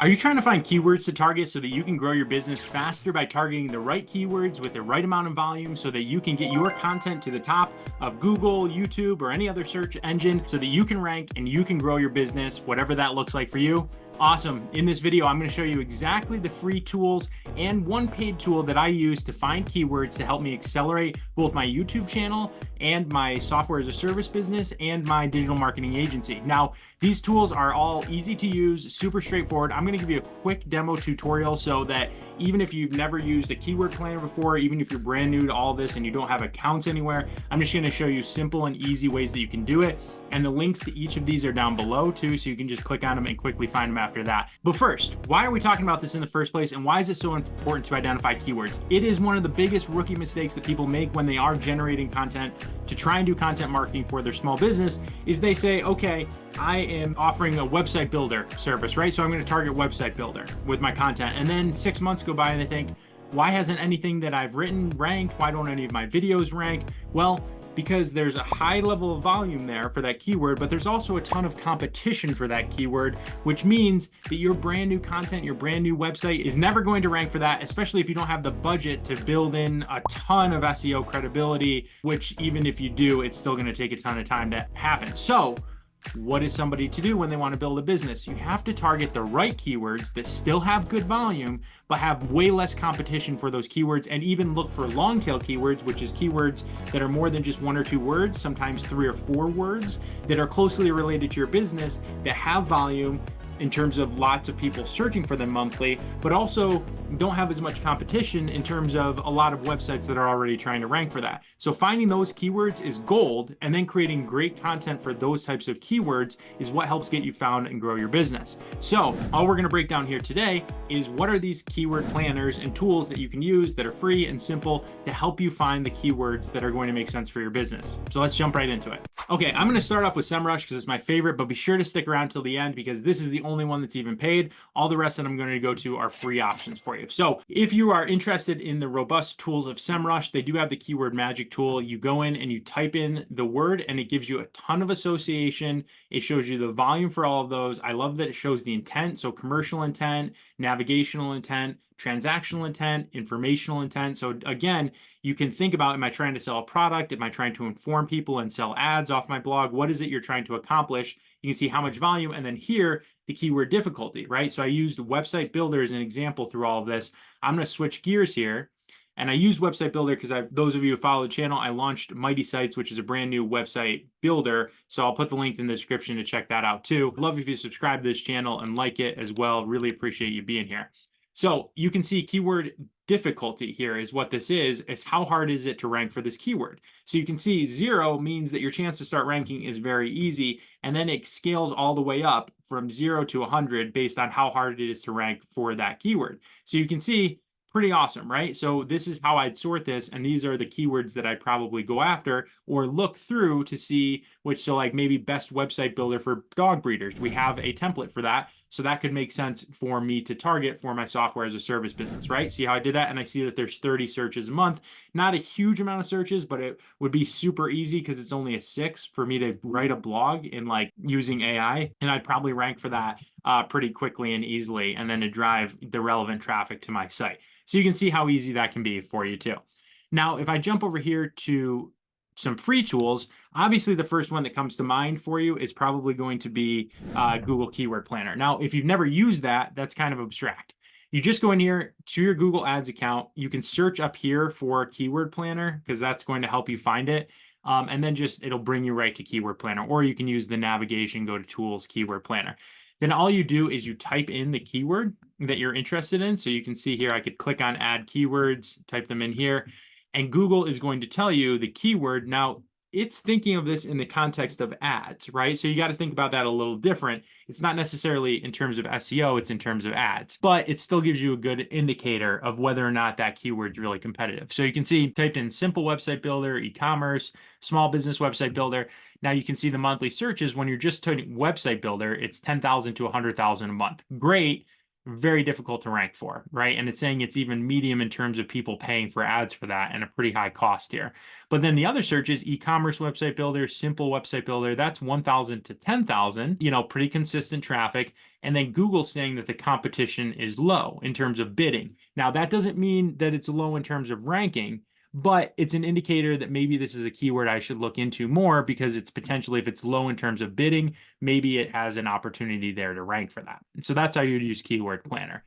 Are you trying to find keywords to target so that you can grow your business faster by targeting the right keywords with the right amount of volume so that you can get your content to the top of Google, YouTube, or any other search engine so that you can rank and you can grow your business, whatever that looks like for you? Awesome. In this video, I'm going to show you exactly the free tools and one paid tool that I use to find keywords to help me accelerate both my YouTube channel and my software as a service business and my digital marketing agency. Now, these tools are all easy to use, super straightforward. I'm going to give you a quick demo tutorial so that even if you've never used a keyword planner before, even if you're brand new to all this and you don't have accounts anywhere, I'm just going to show you simple and easy ways that you can do it. And the links to each of these are down below too, so you can just click on them and quickly find them after that. But first, why are we talking about this in the first place, and why is it so important to identify keywords? It is one of the biggest rookie mistakes that people make when they are generating content to try and do content marketing for their small business, is they say, okay, I am offering a website builder service, right? So I'm going to target website builder with my content. And then 6 months go by and they think, why hasn't anything that I've written ranked? Why don't any of my videos rank? Well, because there's a high level of volume there for that keyword, but there's also a ton of competition for that keyword, which means that your brand new content, your brand new website is never going to rank for that, especially if you don't have the budget to build in a ton of SEO credibility, which even if you do, it's still going to take a ton of time to happen. So what is somebody to do when they want to build a business? You have to target the right keywords that still have good volume, but have way less competition for those keywords, and even look for long tail keywords, which is keywords that are more than just 1 or 2 words, sometimes 3 or 4 words that are closely related to your business, that have volume in terms of lots of people searching for them monthly, but also don't have as much competition in terms of a lot of websites that are already trying to rank for that. So finding those keywords is gold, and then creating great content for those types of keywords is what helps get you found and grow your business. So all we're going to break down here today is what are these keyword planners and tools that you can use that are free and simple to help you find the keywords that are going to make sense for your business. So let's jump right into it. Okay, I'm going to start off with SEMRush because it's my favorite, but be sure to stick around till the end because this is the only one that's even paid. All the rest that I'm going to go to are free options for you. So if you are interested in the robust tools of SEMRush, they do have the keyword magic tool. You go in and you type in the word and it gives you a ton of association. It shows you the volume for all of those. I love that it shows the intent. So commercial intent, navigational intent, transactional intent, informational intent. So again, you can think about, am I trying to sell a product? Am I trying to inform people and sell ads off my blog? What is it you're trying to accomplish? You can see how much volume, and then here, the keyword difficulty, right? So I used website builder as an example through all of this. I'm going to switch gears here. And I used website builder because those of you who follow the channel, I launched Mighty Sites, which is a brand new website builder. So I'll put the link in the description to check that out too. Love if you subscribe to this channel and like it as well. Really appreciate you being here. So you can see keyword difficulty here is what this is. It's how hard is it to rank for this keyword. So you can see 0 means that your chance to start ranking is very easy. And then it scales all the way up from 0 to 100 based on how hard it is to rank for that keyword. So you can see pretty awesome, right? So this is how I'd sort this, and these are the keywords that I'd probably go after or look through to see which, so like maybe best website builder for dog breeders. We have a template for that, so that could make sense for me to target for my software as a service business, right? See how I did that? And I see that there's 30 searches a month. Not a huge amount of searches, but it would be super easy because it's only a 6 for me to write a blog in like using AI, and I'd probably rank for that pretty quickly and easily, and then to drive the relevant traffic to my site. So you can see how easy that can be for you too. Now, if I jump over here to some free tools, obviously the first one that comes to mind for you is probably going to be Google Keyword Planner. Now, if you've never used that, that's kind of abstract. You just go in here to your Google Ads account. You can search up here for Keyword Planner because that's going to help you find it. And then just it'll bring you right to Keyword Planner, or you can use the navigation, go to Tools, Keyword Planner. Then all you do is you type in the keyword that you're interested in. So you can see here, I could click on add keywords, type them in here, and Google is going to tell you the keyword. Now, it's thinking of this in the context of ads, right? So you got to think about that a little different. It's not necessarily in terms of SEO, it's in terms of ads, but it still gives you a good indicator of whether or not that keyword is really competitive. So you can see typed in simple website builder, e-commerce, small business website builder. Now you can see the monthly searches when you're just typing website builder, it's 10,000 to 100,000 a month. Great. very difficult to rank for, right? And it's saying it's even medium in terms of people paying for ads for that and a pretty high cost here. But then the other search is e-commerce website builder, simple website builder. That's 1,000 to 10,000, pretty consistent traffic. And then Google's saying that the competition is low in terms of bidding. Now, that doesn't mean that it's low in terms of ranking, but it's an indicator that maybe this is a keyword I should look into more because it's potentially, if it's low in terms of bidding, maybe it has an opportunity there to rank for that. So that's how you'd use Keyword Planner.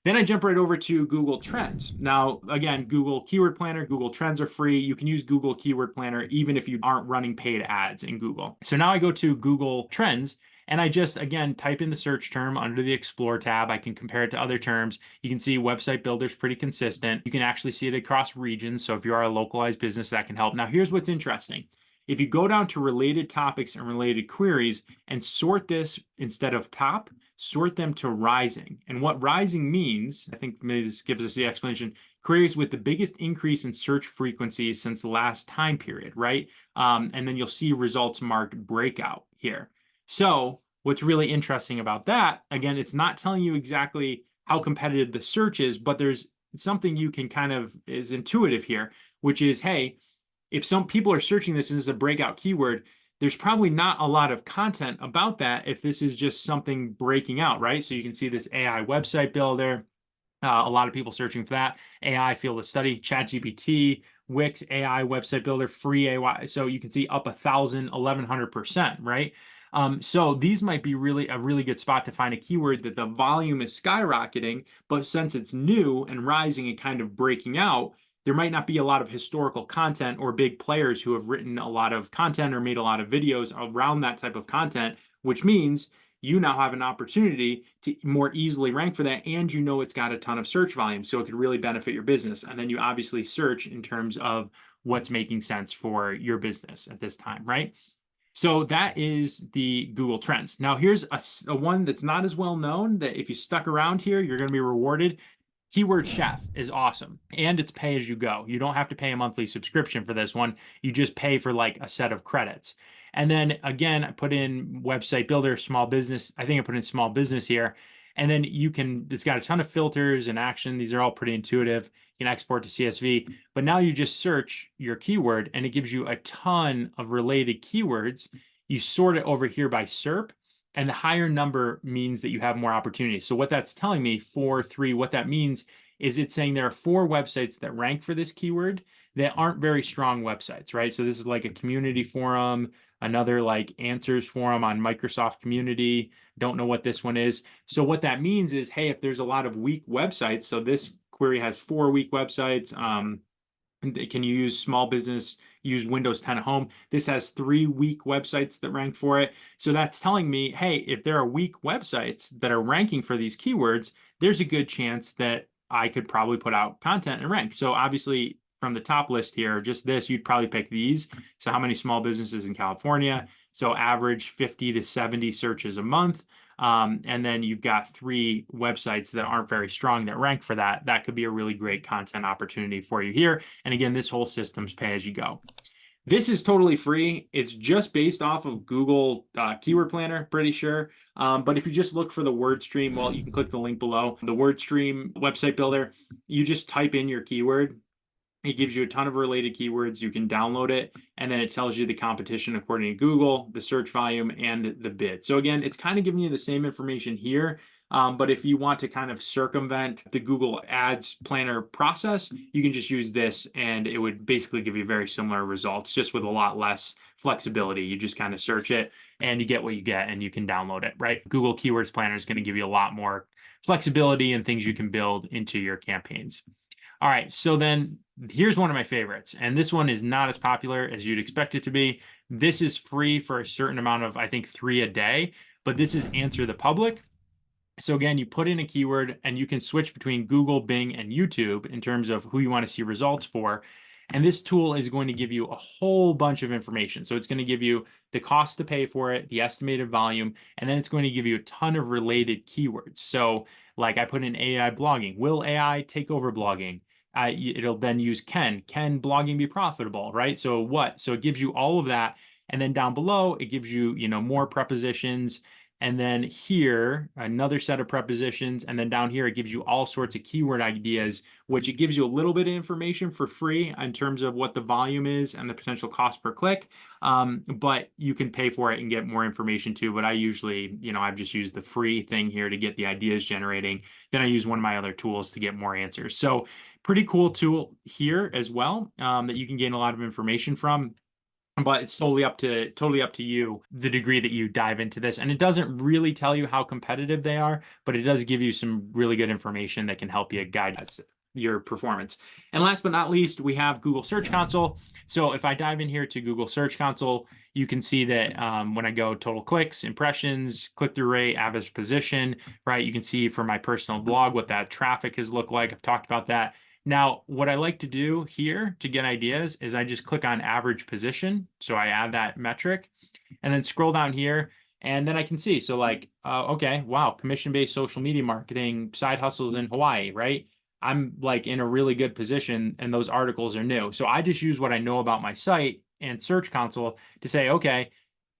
Then I jump right over to Google Trends. Now, again, Google Keyword Planner, Google Trends are free. You can use Google Keyword Planner even if you aren't running paid ads in Google. So now I go to Google Trends and I just, again, type in the search term under the Explore tab. I can compare it to other terms. You can see website builder's pretty consistent. You can actually see it across regions. So if you are a localized business, that can help. Now, here's what's interesting. If you go down to related topics and related queries and sort this instead of top, sort them to rising. And what rising means, I think maybe this gives us the explanation, queries with the biggest increase in search frequency since the last time period, right? And then you'll see results marked breakout here. So what's really interesting about that, again, it's not telling you exactly how competitive the search is, but there's something you can kind of is intuitive here, which is, hey, if some people are searching this as a breakout keyword, there's probably not a lot of content about that if this is just something breaking out, right? So you can see this AI website builder, a lot of people searching for that. AI field of study, ChatGPT, Wix, AI website builder, free AI. So you can see up 1,000, 1,100%, right? So these might be a really good spot to find a keyword that the volume is skyrocketing, but since it's new and rising and kind of breaking out, there might not be a lot of historical content or big players who have written a lot of content or made a lot of videos around that type of content, which means you now have an opportunity to more easily rank for that, and it's got a ton of search volume, so it could really benefit your business. And then you obviously search in terms of what's making sense for your business at this time, right? So that is the Google Trends. Now here's a one that's not as well known that if you stuck around here, you're going to be rewarded. Keyword Chef is awesome, and it's pay as you go. You don't have to pay a monthly subscription for this one. You just pay for like a set of credits. And then again, I put in website builder, small business. I think I put in small business here. And then it's got a ton of filters and action. These are all pretty intuitive. You can export to CSV, but now you just search your keyword and it gives you a ton of related keywords. You sort it over here by SERP, and the higher number means that you have more opportunities. So what that's telling me, 4, 3, what that means is it's saying there are 4 websites that rank for this keyword that aren't very strong websites, right? So this is like a community forum, another like answers forum on Microsoft Community. Don't know what this one is. So what that means is, hey, if there's a lot of weak websites, so this query has 4 weak websites, can you use small business, use Windows 10 at home? This has 3 weak websites that rank for it. So that's telling me, hey, if there are weak websites that are ranking for these keywords, there's a good chance that I could probably put out content and rank. So obviously from the top list here, just this, you'd probably pick these. So how many small businesses in California? So average 50 to 70 searches a month. And then you've got 3 websites that aren't very strong that rank for that. That could be a really great content opportunity for you here. And again, this whole system's pay as you go. This is totally free. It's just based off of Google Keyword Planner, pretty sure. But if you just look for the word stream, well, you can click the link below. The word stream website builder, you just type in your keyword. It gives you a ton of related keywords. You can download it, and then it tells you the competition according to Google, the search volume, and the bid. So again, it's kind of giving you the same information here, but if you want to kind of circumvent the Google Ads Planner process, you can just use this, and it would basically give you very similar results, just with a lot less flexibility. You just kind of search it, and you get what you get, and you can download it, right? Google Keywords Planner is going to give you a lot more flexibility and things you can build into your campaigns. All right, so then here's one of my favorites, and this one is not as popular as you'd expect it to be. This is free for a certain amount of, I think, 3 a day, but this is Answer the Public. So again, you put in a keyword and you can switch between Google, Bing, and YouTube in terms of who you want to see results for. And this tool is going to give you a whole bunch of information. So it's going to give you the cost to pay for it, the estimated volume, and then it's going to give you a ton of related keywords. So like I put in AI blogging. Will AI take over blogging? It'll then use can blogging be profitable, right? So it gives you all of that. And then down below, it gives you, more prepositions, And then here, another set of prepositions. And then down here, it gives you all sorts of keyword ideas, which it gives you a little bit of information for free in terms of what the volume is and the potential cost per click. But you can pay for it and get more information too. But I usually, I've just used the free thing here to get the ideas generating. Then I use one of my other tools to get more answers. So pretty cool tool here as well, that you can gain a lot of information from. But it's totally up to you, the degree that you dive into this. And it doesn't really tell you how competitive they are, but it does give you some really good information that can help you guide your performance. And last but not least, we have Google Search Console. So if I dive in here to Google Search Console, you can see that when I go total clicks, impressions, click-through rate, average position, right? You can see for my personal blog what that traffic has looked like. I've talked about that. Now, what I like to do here to get ideas is I just click on average position. So I add that metric and then scroll down here, and then I can see. So like, okay, wow, commission-based social media marketing, side hustles in Hawaii, right? I'm like in a really good position and those articles are new. So I just use what I know about my site and Search Console to say, okay,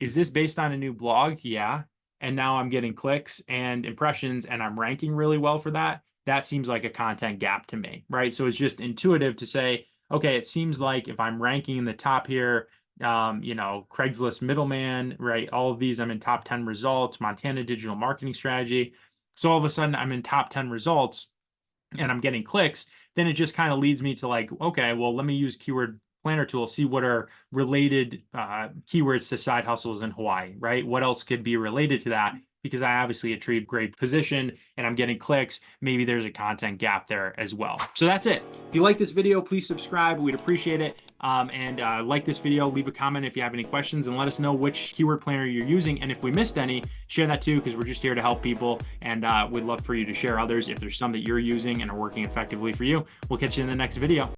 is this based on a new blog? Yeah. And now I'm getting clicks and impressions and I'm ranking really well for that. That seems like a content gap to me, right? So it's just intuitive to say, okay, it seems like if I'm ranking in the top here, Craigslist middleman, right? All of these, I'm in top 10 results, Montana digital marketing strategy. So all of a sudden I'm in top 10 results and I'm getting clicks, then it just kind of leads me to like, okay, well, let me use Keyword Planner tool, see what are related keywords to side hustles in Hawaii, right? What else could be related to that? Because I obviously achieved great position and I'm getting clicks. Maybe there's a content gap there as well. So that's it. If you like this video, please subscribe. We'd appreciate it. And like this video, leave a comment if you have any questions and let us know which keyword planner you're using. And if we missed any, share that too, because we're just here to help people. And we'd love for you to share others if there's some that you're using and are working effectively for you. We'll catch you in the next video.